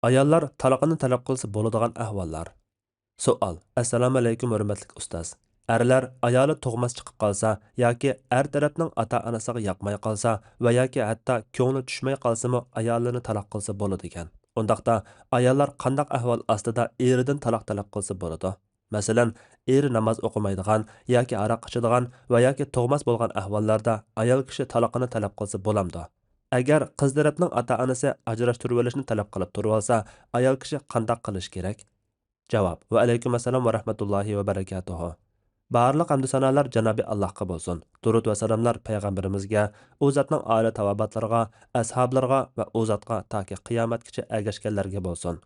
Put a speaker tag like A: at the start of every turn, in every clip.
A: Ayollar taloqini talab qilsa bo'ladigan ahvollar. Savol. Assalomu alaykum hurmatli ustoz. Erlar ayoli tug'mas chiqib qolsa yoki er tarafning ota-onasiga yoqmay qolsa va yoki hatto ko'ngli tushmay qolsa-mu ayolini taloq qilsa bo'ladi ekan. Undaqda ayollar qandaq ahvol ostida eridan taloq talab qilsa bo'ladi? Masalan, eri namoz o'qimaydigan yoki aroq ichadigan va yoki tug'mas bo'lgan ahvollarda ayol kishi taloqini talab qilsa bo'lamdi. Agar qiz tarafning ota-onasi ajrashtirib olishni talab qilib turib olsa, ayol kishi qandaq qilish kerak? Javob. Va alaykum assalom va rahmatullohi va barakatuhu. Barliq hamd sanolar Janobi Allohga bo'lsin. Durud va salomlar payg'ambarimizga, u zotning oila tavobatlariga, ashablarga va u zotga toki qiyomatgacha ergashganlarga bo'lsin.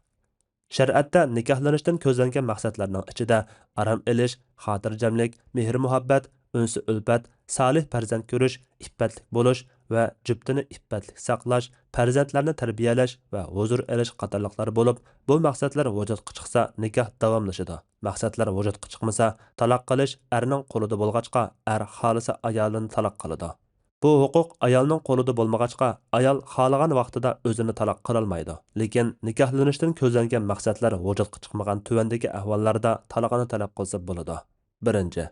A: Shariatda nikahlanishdan ko'zlangan maqsadlarning ichida aram elish, xotirjamlik, mehr-muhabbat, unsi ulfat, salih farzand ko'rish, iffatlik bo'lish va juftini iffatlik saqlash, farzandlarni tarbiyalash va huzur elish qatorliqlar bo'lib, bu maqsadlar vujudga chiqsa nikoh davomlashadi. Maqsadlar vujudga chiqmasa, taloq qilish erning qo'lida bo'lg'achqa, er xolisa ayolini taloq qiladi. Bu huquq ayolning qo'lida bo'lmag'achqa, ayol xohlagan vaqtida o'zini taloq qilolmaydi. Lekin nikahlanishdan ko'zlangan maqsadlar vujudga chiqmagan tuvandagi ahvollarda taloqni talab qilsa bo'ladi. Birinchi,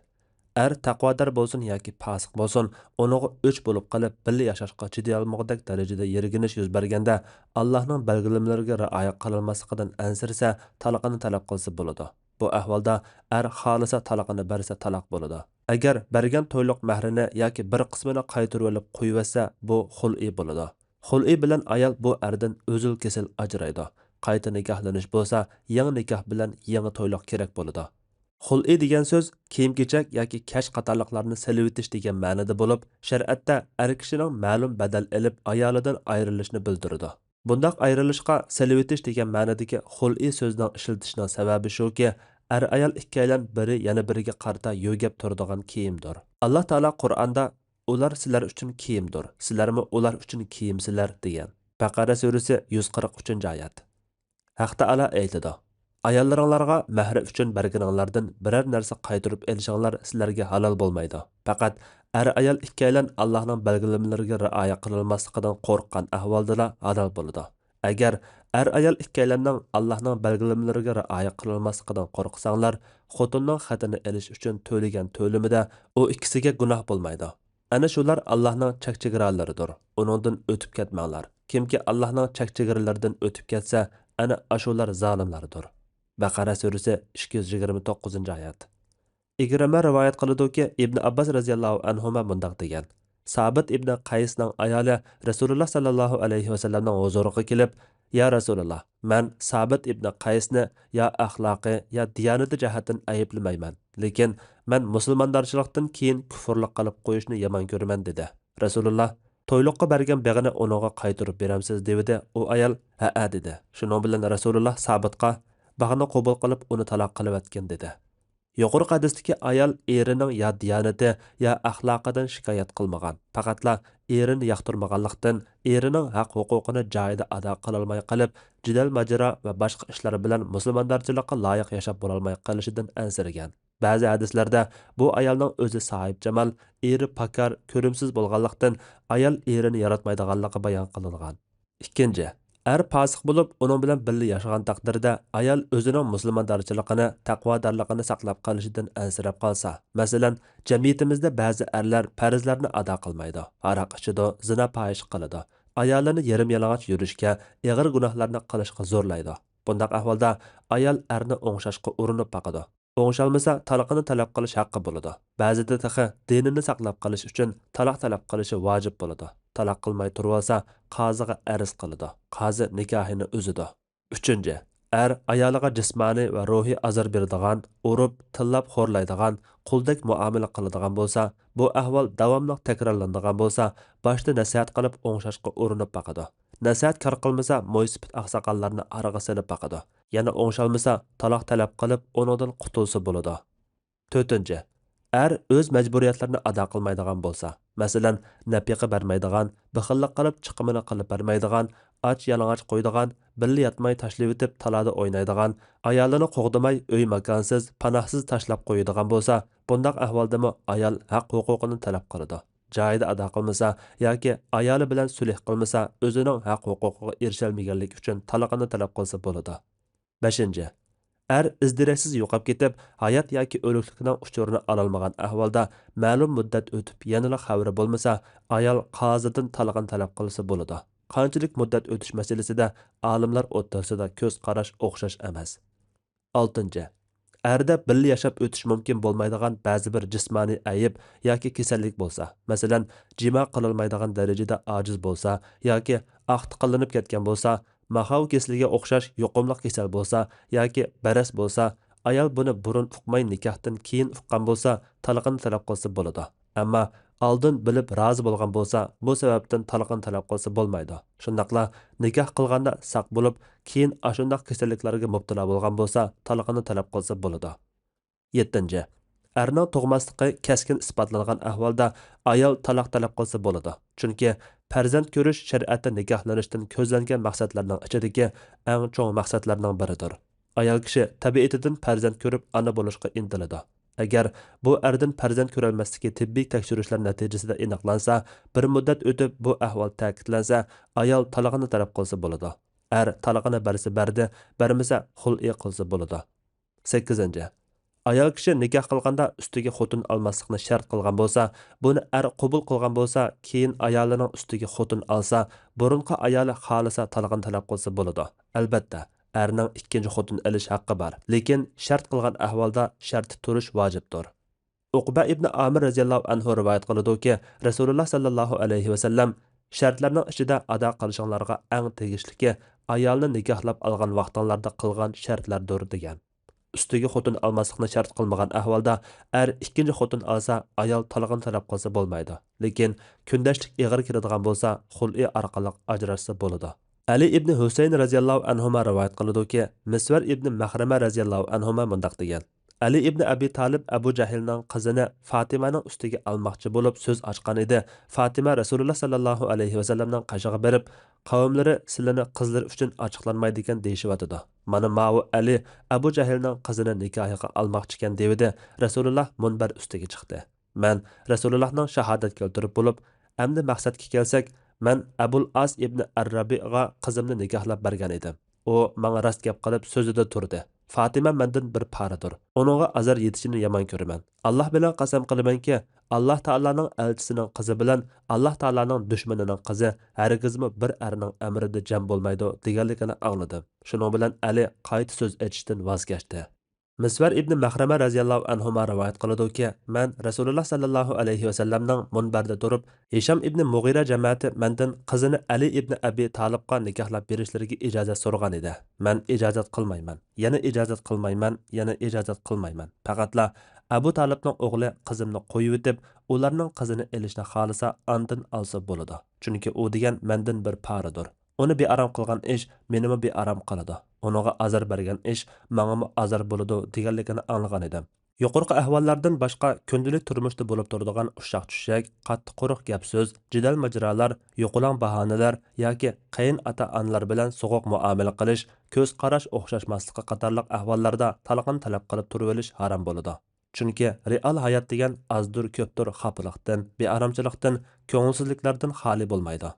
A: er taqvodor bo'lsin yoki fosiq bo'lsin, uning o'ch bo'lib qolib, birga yashashga chiday olmag'dak darajada yerginish yuz berganda, Allohning belgilamalariga rioya qilinmasligidan ansirsa, taloqni talab qilsa bo'ladi. Bu ahvolda er xolisa taloqini bersa taloq bo'ladi. Agar bergan to'yliq mahrini yoki bir qismini qaytarib olib qo'yversa, bu xul'i bo'ladi. Xul'i bilan ayol bu erdan o'zil kesil ajraydi. Qayta nikohlanish bo'lsa, yangi nikoh bilan yangi to'yliq kerak bo'ladi. Xul'i degan so'z kiyim-kechak yoki kash qatorliqlarni silib o'tish degan ma'noda bo'lib, shar'atda er kishining ma'lum badal olib ayolidan ayrilishni bildiradi. Bundaq ayrilishqa silib o'tish degan ma'nodagi xul'i so'zning ishlatishining sababi shuki, er ayol ikkalan biri yana biriga qarta yo'gab turadigan kiyimdir. Alloh taolo Qur'onda ular sizlar uchun kiyimdir, sizlarmi ular uchun kiyimsizlar degan. Baqara surasi 143-oyat. Haq taolo aytadi: Ayollaringlarga mahri uchun berganinglardan biror narsa qaytarib elishinglar sizlarga halol bo'lmaydi. Faqat er ayol ikkalan Allohning belgilamalariga rioya qilinmasligidan qo'rqqan ahvolda halol bo'ladi. Agar er ayol ikkalanning Allohning belgilamalariga rioya qilinmasligidan qo'rqsanglar, xotinning xatini elish uchun to'lagan to'limida u ikkisiga gunoh bo'lmaydi. Ana shular Allohning chek-chegaralaridir. Uningdan o'tib ketmanglar. Kimki Allohning chek-chegaralaridan o'tib ketsa, ana ashular zolimlardir. Baqara surasi 229-oyat. Ikrama rivoyat qiladi-ki, Ibn Abbas radhiyallohu anhuma mundaq degan: Sabit ibn Qaysning ayoli Rasululloh sallallohu alayhi vasallamning huzuriga kelib, "Ya Rasululloh, men Sabit ibn Qaysni ya axloqi, ya diyonati jihatdan ayblamayman, lekin men musulmondorchilikdan keyin kufrlik qilib qo'yishni yomon ko'raman" dedi. Rasululloh to'yliqqa bergan beg'ini uninga qaytarib beramsiz dedi. U ayol "Ha" dedi. Shuning bilan Rasululloh Sabitga bag'ni qabul qilib uni taloq qilib atgan dedi. Yuqori hadisdagi ayol erining ya diyonati ya axloqidan shikoyat qilmagan. Faqatla erini yoqtirmaganlikdan, erining haq huquqini joyida ado qilolmay qolib, jidal majra va boshqa ishlar bilan musulmonlarchilikqa loyiq yashab bo'lolmay qolishidan ansiragan. Ba'zi hadislarda bu ayolning o'zi sohib jamal, eri pakar, ko'rimsiz bo'lganlikdan ayol erini yaratmaydiganligi bayon qilingan. Ikkinchi, er fosiq bo'lib, uning bilan birga yashagan taqdirda ayol o'zining musulmondorchiligini, taqvodorligini saqlab qolishidan ansirab qolsa, masalan, jamiyatimizda ba'zi erlar farzlarni ado qilmaydi, aroq ichadi, zina fahish qiladi, ayolini yarim yalang'och yurishga, og'ir gunohlarni qilishga zo'rlaydi. Bundaq ahvolda ayol erni o'ngshashga urinib baqadi. O'ngshalmasa taloqini talab qilish haqqi bo'ladi. Ba'zida taxi dinini saqlab qolish uchun taloq talab qilishi vojib bo'ladi. Taloq qilmay turib olsa, qoziga arz qiladi. Qozi nikohini uzadi. Uchinchi, er ayoliga jismoniy va ruhiy azor beradigan, urib, tillab xo'rlaydigan, quldek muomala qiladigan bo'lsa, bu ahvol davomli takrorlanadigan bo'lsa, boshda nasihat qilib o'ngshashga urinib baqadi. Nasihat kor qilmasa, mo'ysipit oqsoqollarni araga silib baqadi. Yana o'ngshalmasa, taloq talab qilib, uningdan qutulsa bo'ladi. To'rtinchi, er o'z majburiyatlarini ado qilmaydigan bo'lsa, masalan, nafiqa bermaydigan, bixillik qilib chiqimini qilib bermaydigan, och yalang'och qo'ydigan, birga yotmay tashlab o'tib talada o'ynaydigan, ayolini qo'g'dimay uy makonsiz, panohsiz tashlab qo'yadigan bo'lsa, bundaq ahvoldami ayol haq huquqini talab qiladi. joyida ado qilmasa yoki ayoli bilan sulh qilmasa, o'zining haq-huquqiga erisholmaganlik uchun talaqini talab qilsa bo'ladi. 5. Er izdiraksiz yo'qab ketib, hayot yoki o'liklikning uchurini ololmagan ahvolda ma'lum muddat o'tib yanada xabari bo'lmasa, ayol qozidan talaqini talab qilsa bo'ladi. Qanchalik muddat o'tish masalasida olimlar o'rtasida ko'z qarash o'xshash emas. 6. Erda birga yashab o'tish mumkin bo'lmaydigan ba'zi bir jismoniy ayib yoki kasallik bo'lsa, masalan, jima qilolmaydigan darajada ojiz bo'lsa yoki aqtiqalanib ketgan bo'lsa, mahov kesligiga o'xshash yuqumli kasal bo'lsa yoki baras bo'lsa, ayol buni burun uqmay nikohdan keyin uqqan bo'lsa, talaqini talab qilsa bo'ladi. Ammo oldin bilib rozi bo'lgan bo'lsa, bu sababdan talaqini talab qilsa bo'lmaydi. Shundaqla nikoh qilganda saq bo'lib, keyin ashundaq kasalliklarga mubtalo bo'lgan bo'lsa, talaqini talab qilsa bo'ladi. 7. Erning tug'masligi keskin isbotlangan ahvolda ayol taloq talab qilsa bo'ladi. Chunki farzand ko'rish shariatda nikohlanishdan ko'zlangan maqsadlarning ichidagi eng cho'ng maqsadlarning biridir. Ayol kishi tabiatidan farzand ko'rib, ona bo'lishga intiladi. Agar bu erdan farzand ko'rolmasligi tibbiy tekshirishlar natijasida aniqlansa, bir muddat o'tib bu ahvol ta'kidlansa, ayol taloqini talab qilsa bo'ladi. Er taloqini bersa berdi, bermasa xul'i qilsa bo'ladi. 8. Ayol kishi nikoh qilganda ustiga xotin olmaslikni shart qilgan bo'lsa, buni er qabul qilgan bo'lsa, keyin ayolining ustiga xotin olsa, burunqi ayoli xolisa talaqini talab qilsa bo'ladi. Albatta, erning ikkinchi xotin olish haqqi bor, lekin shart qilgan ahvolda sharti turish vojibdir. Uqba ibn Amir radhiyallohu anhu rivoyat qiladi-ki, Rasululloh sallallohu alayhi va sallam shartlarning ichida ado qilishinglarga eng tegishliki ayolni nikohlab olgan vaqtinglarda qilgan shartlardir degan. Ustiga xotin almaslikni shart qilmagan ahvolda er ikkinchi xotin olsa, ayol talaqini talab qilsa bo'lmaydi. Lekin kundashlik ig'ir kiradigan bo'lsa, xul'i orqali ajrashsa bo'ladi. Ali ibn Husayn radhiyallohu anhuma rivoyat qiladi-ki, Misvar ibn Mahrama radhiyallohu anhuma mundaq degan. Ali ibn Abi Talib Abu Jahilning qizini Fatimaning ustiga almoqchi bo'lib so'z ochgan edi. Fatima Rasululloh sallallohu alayhi va sallamning qashig'iga berib, qavmlari sizlarni qizlar uchun ochiqlanmaydi ekan deyishyotdi. Mana Ma'u Ali Abu Jahilning qizini nikohiga almoqchi ekan dedi. Rasululloh munbar ustiga chiqdi. Men Rasulullohning shahodat keltirib bo'lib, endi maqsadga kelsak, men Abul As ibn Ar-Rabi'ga qizimni nikohlab bergan edim. U menga rost gap qilib so'zida turdi. Fatima mendan bir paradir. Onunğa azar yetishini yomon ko'raman. Alloh bilan qasam qilamanki, Alloh taolaning elchisining qizi bilan Alloh taolaning dushmanining qizi hargizmi bir erning amrida jam bo'lmaydi deganligini angladim. Shuning bilan Ali qayta so'z aytishdan voz kechdi. Misvar ibn Mahrama radhiyallohu anhuma rivoyat qiladi-ki, men Rasululloh sallallohu alayhi va sallamning munbarda turib, Hisham ibn Mughira jamoati mendan qizini Ali ibn Abi Talibga nikohlab berishlariga ijozat so'ragan edi. Men ijozat qilmayman, yana ijozat qilmayman, yana ijozat qilmayman. Faqatla Abu Talibning o'g'li qizimni qo'yib etib, ularning qizini elishni xolisa andin olsa bo'ladi. Chunki u degan mendan bir paradir. Uni bearam qilgan ish menimi bearam qiladi. Onaga azar bergan ish menga azar bo'ladi deganligini anglagan edim. Yuqorqi ahvollardan boshqa kundalik turmushda bo'lib turadigan ushaq tushak, qattiq quruq gap so'z, jidal majralar, yo'qulan bahonalar yoki qiyin ota-onalar bilan so'g'uq muomala qilish, ko'z qarash o'xshashmasligi qatorliq ahvollarda talaqini talab qilib turib olish harom bo'ladi. Chunki real hayot degan azdur ko'pdir xafalikdan, bearamchilikdan, ko'ngilsizliklardan xoli bo'lmaydi.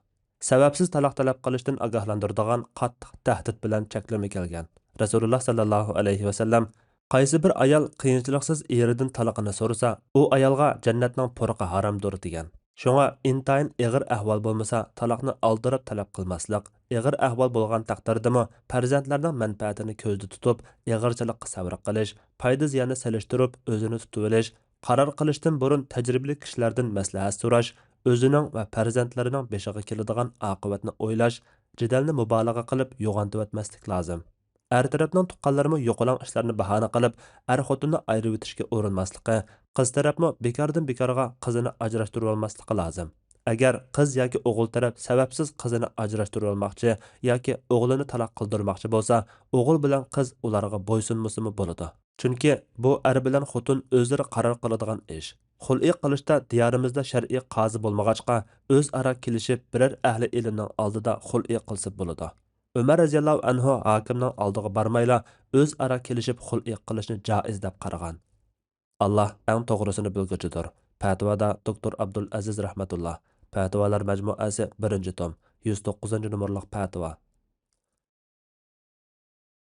A: Sababsiz taloq talab qilishdan ogohlantiradigan qattiq tahdid bilan cheklama kelgan. Rasululloh sallallohu alayhi va sallam qaysi bir ayol qiyinchiliksiz eridan taloqini so'rasa, u ayolga jannatning purqi haromdir degan. Shunga intayin ig'ir ahvol bo'lmasa, taloqni oldirib talab qilmaslik, ig'ir ahvol bo'lgan taqdirdami farzandlarning manfaatini ko'zda tutib, ig'irchilikqa sabr qilish, foyda ziyonni selishtirib, o'zini tutib olish, qaror qilishdan burun tajribali kishilardan maslahat so'rash, o'zining va farzandlarining beshiga keladigan oqibatni o'ylash, jidalni mubolag'a qilib yo'g'ontib o'tmaslik lozim. Er tarafning tuqqanlarimi yo'qolan ishlarni bahona qilib, er xotinni ayirib o'tishga urinmasligi, qiz tarafmi bekordan bekorga qizini ajrashtirib olmasligi lozim. Agar qiz yoki o'g'il taraf sababsiz qizini ajrashtirib olmoqchi yoki o'g'lini taloq qildirmoqchi bo'lsa, o'g'il bilan qiz ularga bo'ysunmasimi bo'ladi. Chunki bu er bilan xotin o'zlari qaror qiladigan ish. Xul'i qilishda diyorimizda shar'iy qozi bo'lmag'achqa, o'zaro kelishib biror ahli ilmning oldida xul'i qilsa bo'ladi. Umar radhiyallohu anhu hokimning oldiga bormayla o'zaro kelishib xul'i qilishni joiz deb qaragan. Alloh eng to'g'risini bilguchidir. Fatvoda doktor Abdul Aziz Rahmatullah. Fatvolar majmuasi 1 tom, 109 numurliq fatvo.